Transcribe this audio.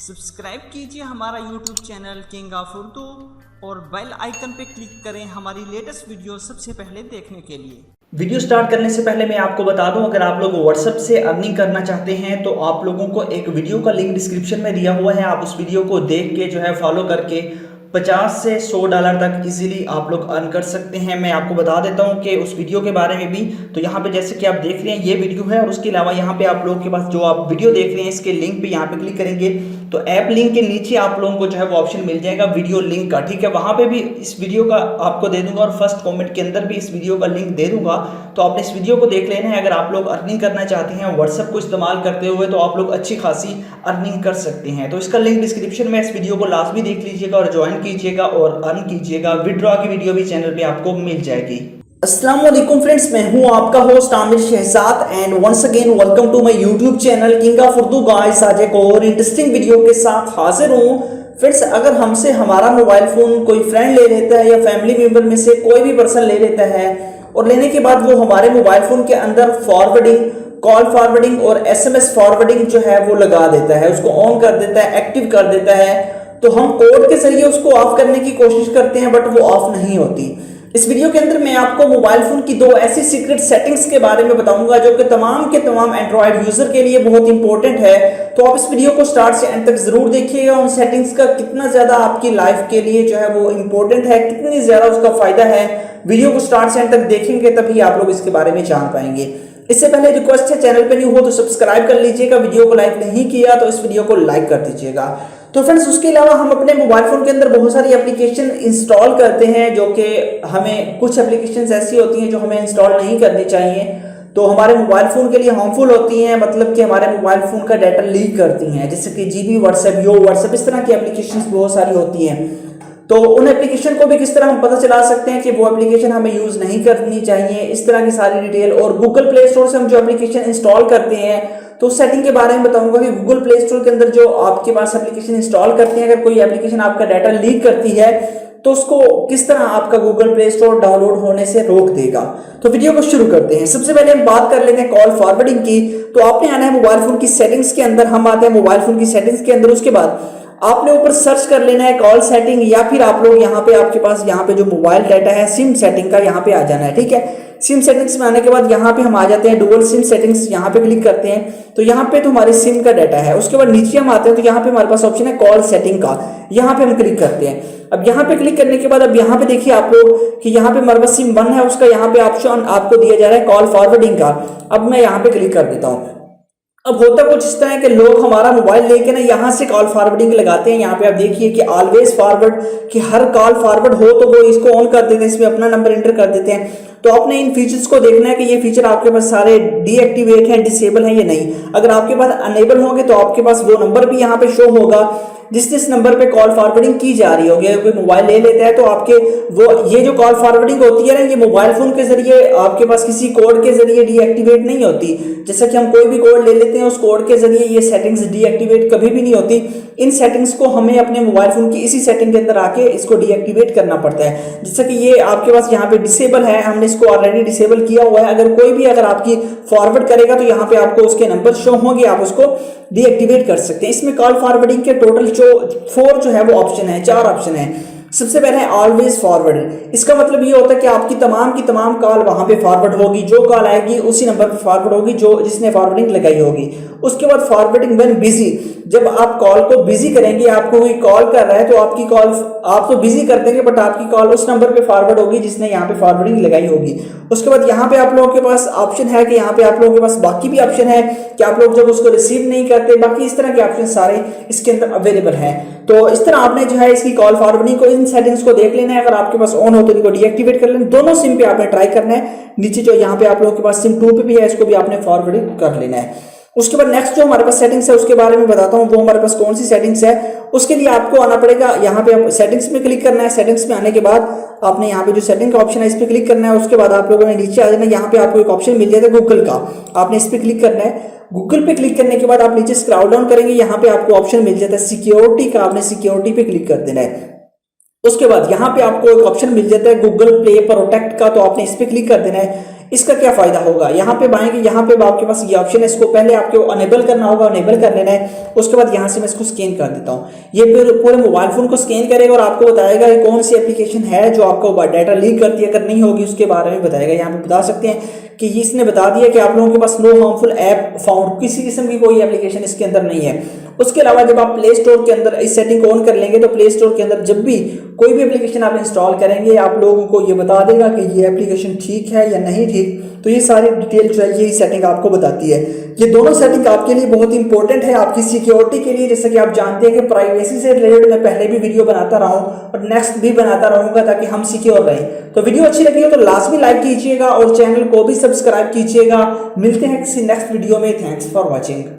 Subscribe कीजिए हमारा YouTube channel King of Urdu और बेल आइकन पे क्लिक करें हमारी लेटेस्ट वीडियो सबसे पहले देखने के लिए। वीडियो स्टार्ट करने से पहले मैं आपको बता दूं, अगर आप लोग व्हाट्सएप से अर्निंग करना चाहते हैं तो आप लोगों को एक वीडियो का लिंक डिस्क्रिप्शन में दिया हुआ है। आप उस वीडियो को देख के जो है फॉलो करके 50 से 100 डॉलर तक इजीली आप लोग अर्न कर सकते हैं। मैं आपको बता देता हूं कि उस वीडियो के बारे में भी। तो यहाँ पे जैसे कि आप देख रहे हैं ये वीडियो है, और उसके अलावा यहाँ पे आप लोगों के पास जो आप वीडियो देख रहे हैं इसके लिंक पे यहाँ पे क्लिक करेंगे तो ऐप लिंक के नीचे आप लोगों को जो है वो ऑप्शन मिल जाएगा वीडियो लिंक का। ठीक है, वहां पे भी इस वीडियो का आपको दे दूंगा और फर्स्ट कमेंट के अंदर भी इस वीडियो का लिंक दे दूंगा। तो आपने इस वीडियो को देख लेना है। अगर आप लोग अर्निंग करना चाहते हैं व्हाट्सएप को इस्तेमाल करते हुए तो आप लोग अच्छी खासी अर्निंग कर सकते हैं। तो इसका लिंक डिस्क्रिप्शन में, इस वीडियो को लाजमी देख लीजिएगा और ज्वाइन कीजिएगा और अर्न कीजिएगा। विड्रॉ की वीडियो भी चैनल पे आपको मिल जाएगी। अस्सलाम वालेकुम फ्रेंड्स, मैं हूं आपका host Aamir Shahzad and once again welcome to my YouTube channel King of Urdu. Guys आज एक और इंटरेस्टिंग वीडियो के साथ हाजिर हूं। फ्रेंड्स, अगर हमसे हमारा मोबाइल फोन कोई फ्रेंड ले लेता है या फैमिली मेंबर में से कोई भी पर्सन ले लेता है और लेने के बाद वो हमारे मोबाइल फोन के अंदर फॉरवर्डिंग, कॉल फॉरवर्डिंग और SMS फॉरवर्डिंग जो है वो लगा देता है, उसको ऑन कर देता है, एक्टिव कर देता है, तो हम कोड के जरिए उसको ऑफ करने की कोशिश करते हैं बट वो ऑफ नहीं होती। इस वीडियो के अंदर मैं आपको मोबाइल फोन की 2 ऐसी सीक्रेट सेटिंग्स के बारे में बताऊंगा जो कि तमाम के तमाम एंड्रॉयड यूजर के लिए बहुत इंपॉर्टेंट है। तो आप इस वीडियो को स्टार्ट से एंड तक जरूर देखिएगा। उन सेटिंग्स का कितना ज्यादा आपकी लाइफ के लिए जो है वो इंपॉर्टेंट है, कितनी ज्यादा उसका फायदा है, वीडियो को स्टार्ट से एंड तक देखेंगे तभी आप लोग इसके बारे में जान पाएंगे। इससे पहले रिक्वेस्ट है, चैनल पे न्यू हो तो सब्सक्राइब कर लीजिएगा, वीडियो को लाइक नहीं किया तो इस वीडियो को लाइक कर दीजिएगा। तो फ्रेंड्स, उसके अलावा हम अपने मोबाइल फोन के अंदर बहुत सारी एप्लीकेशन इंस्टॉल करते हैं जो कि हमें, कुछ एप्लीकेशन ऐसी होती हैं जो हमें इंस्टॉल नहीं करनी चाहिए, तो हमारे मोबाइल फोन के लिए हार्मफुल होती हैं, मतलब कि हमारे मोबाइल फोन का डाटा लीक करती हैं, जैसे कि जीबी व्हाट्सएप, यो व्हाट्सएप, इस तरह की एप्लीकेशन बहुत सारी होती हैं। तो उन एप्लीकेशन को भी किस तरह हम पता चला सकते हैं कि वो एप्लीकेशन हमें यूज नहीं करनी चाहिए, इस तरह की सारी डिटेल। और गूगल प्ले स्टोर से हम जो एप्लीकेशन इंस्टॉल करते हैं तो सेटिंग के बारे में बताऊंगा कि गूगल प्ले स्टोर के अंदर जो आपके पास एप्लीकेशन इंस्टॉल करते हैं, अगर कोई एप्लीकेशन आपका डाटा लीक करती है तो उसको किस तरह आपका गूगल प्ले स्टोर डाउनलोड होने से रोक देगा। तो वीडियो को शुरू करते हैं। सबसे पहले हम बात कर लेते हैं कॉल फॉरवर्डिंग की। तो आपने आना है मोबाइल फोन की सेटिंग्स के अंदर, हम आते हैं मोबाइल फोन की सेटिंग्स के अंदर। उसके बाद आपने ऊपर सर्च कर लेना है कॉल सेटिंग, या फिर आप लोग यहाँ पे, आपके पास यहाँ पे जो मोबाइल डाटा है सिम सेटिंग का, यहाँ पे आ जाना है। ठीक है, सिम सेटिंग्स में आने के बाद यहाँ पे हम आ जाते हैं डुअल सिम सेटिंग्स, यहाँ पे क्लिक करते हैं तो यहाँ पे तो हमारी सिम का डाटा है। उसके बाद नीचे हम आते हैं तो यहाँ पे हमारे पास ऑप्शन है कॉल सेटिंग का, यहाँ पे हम क्लिक करते हैं। अब यहाँ पे क्लिक करने के बाद अब यहाँ पे देखिए आप लोग कि यहाँ पे हमारे पास सिम 1 है, उसका यहाँ पे ऑप्शन आपको दिया जा रहा है कॉल फॉरवर्डिंग का। अब मैं यहाँ पे क्लिक कर देता हूँ। अब होता कुछ इस तरह है कि लोग हमारा मोबाइल लेके ना यहाँ से कॉल फॉरवर्डिंग लगाते हैं। यहाँ पे आप देखिए कि ऑलवेज फॉरवर्ड, कि हर कॉल फॉरवर्ड हो तो वो इसको ऑन कर देते हैं, इसमें अपना नंबर एंटर कर देते हैं। तो आपने इन फीचर्स को देखना है कि ये फीचर आपके पास सारे डीएक्टिवेट हैं, डिसेबल हैं या नहीं। अगर आपके पास अनेबल होंगे तो आपके पास वो नंबर भी यहाँ पे शो होगा जिस नंबर पे कॉल फॉरवर्डिंग की जा रही होगी। अगर कोई मोबाइल ले लेता है तो आपके वो, ये जो कॉल फॉरवर्डिंग होती है ना, ये मोबाइल फोन के जरिए आपके पास किसी कोड के जरिए डीएक्टिवेट नहीं होती। जैसा कि हम कोई भी कोड ले लेते हैं उस कोड के जरिए ये सेटिंग्स डीएक्टिवेट कभी भी नहीं होती। इन सेटिंग्स को हमें अपने मोबाइल फोन की इसी सेटिंग के अंदर आके इसको डीएक्टिवेट करना पड़ता है। जैसा कि ये आपके पास यहाँ पे डिसेबल है, हमने इसको ऑलरेडी डिसेबल किया हुआ है। अगर कोई भी अगर आपकी फॉरवर्ड करेगा तो यहाँ पे आपको उसके नंबर शो होंगे, आप उसको डीएक्टिवेट कर सकते हैं। इसमें कॉल फॉरवर्डिंग के टोटल 4 जो है वो ऑप्शन है, 4 ऑप्शन है। सबसे पहले है ऑलवेज फॉरवर्ड। इसका मतलब ये होता है कि आपकी तमाम कॉल वहां पे फॉरवर्ड होगी, जो कॉल आएगी उसी नंबर पे फॉरवर्ड होगी जो जिसने फॉरवर्डिंग लगाई होगी। उसके बाद फॉरवर्डिंग व्हेन बिजी, जब आप कॉल को बिजी करेंगे, आपको कोई कॉल कर रहा है तो आपकी कॉल आप तो बिजी कर देंगे बट आपकी कॉल उस नंबर पे फॉरवर्ड होगी जिसने यहाँ पे फॉरवर्डिंग लगाई होगी। उसके बाद यहाँ पे आप लोगों के पास ऑप्शन है कि यहाँ पे आप लोगों के पास बाकी भी ऑप्शन है कि आप लोग जब उसको रिसीव नहीं करते, बाकी इस तरह के ऑप्शन सारे इसके अंदर अवेलेबल हैं। तो इस तरह आपने जो है इसकी कॉल फॉरवर्डिंग को, इन सेटिंग्स को देख लेना है। अगर आपके पास ऑन हो तो इनको डीएक्टिवेट कर लेना। दोनों सिम पे आपने ट्राई करना है। नीचे जो यहाँ पे आप लोगों के पास सिम 2 पे भी है, इसको भी आपने फॉरवर्डिंग कर लेना है। उसके बाद नेक्स्ट जो हमारे पास सेटिंग्स है उसके बारे में बताता हूँ, वो हमारे पास कौन सी सेटिंग्स है। उसके लिए आपको आना पड़ेगा, यहाँ पे सेटिंग्स में क्लिक करना है। सेटिंग्स में आने के बाद आपने यहाँ पे जो सेटिंग का ऑप्शन है इस पे क्लिक करना है। उसके बाद आप लोगों ने नीचे आ जाना, यहाँ पे आपको एक ऑप्शन मिल जाएगा गूगल का, आपने इस पे क्लिक करना है। गूगल पे क्लिक करने के बाद आप नीचे स्क्रॉल डाउन करेंगे, यहाँ पे आपको ऑप्शन मिल जाता है सिक्योरिटी का, आपने सिक्योरिटी पे क्लिक कर देना है। उसके बाद यहाँ पे आपको एक ऑप्शन मिल जाता है गूगल प्ले प्रोटेक्ट का, तो आपने इस पे क्लिक कर देना है। इसका क्या फायदा होगा, यहाँ पे आएंगे, यहाँ पे आपके पास ये ऑप्शन है, इसको पहले आपको अनेबल करना होगा, अनेबल कर लेना है। उसके बाद यहाँ से मैं इसको स्कैन कर देता हूँ। ये फिर पूरे मोबाइल फोन को स्कैन करेगा और आपको बताएगा कि कौन सी एप्लीकेशन है जो आपको डाटा लीक करती है, अगर नहीं होगी उसके बारे में बताएगा। यहाँ पे बता सकते हैं कि इसने बता दिया कि आप लोगों के पास नो हार्मफुल ऐप फाउंड, किसी किस्म की कोई एप्लीकेशन इसके अंदर नहीं है। उसके अलावा जब आप प्ले स्टोर के अंदर इस सेटिंग को ऑन कर लेंगे तो प्ले स्टोर के अंदर जब भी कोई भी एप्लीकेशन आप इंस्टॉल करेंगे आप लोगों को ये बता देगा कि ये एप्लीकेशन ठीक है या नहीं ठीक। तो ये सारी डिटेल जो है ये सेटिंग आपको बताती है। ये दोनों सेटिंग आपके लिए बहुत इंपॉर्टेंट है आपकी सिक्योरिटी के लिए। जैसा कि आप जानते हैं कि प्राइवेसी से रिलेटेड मैं पहले भी वीडियो बनाता रहा हूँ और नेक्स्ट भी बनाता रहूंगा ताकि हम सिक्योर रहें। तो वीडियो अच्छी लगी हो तो लास्ट में लाइक कीजिएगा और चैनल को भी सब्सक्राइब कीजिएगा। मिलते हैं किसी नेक्स्ट वीडियो में। Thanks for watching.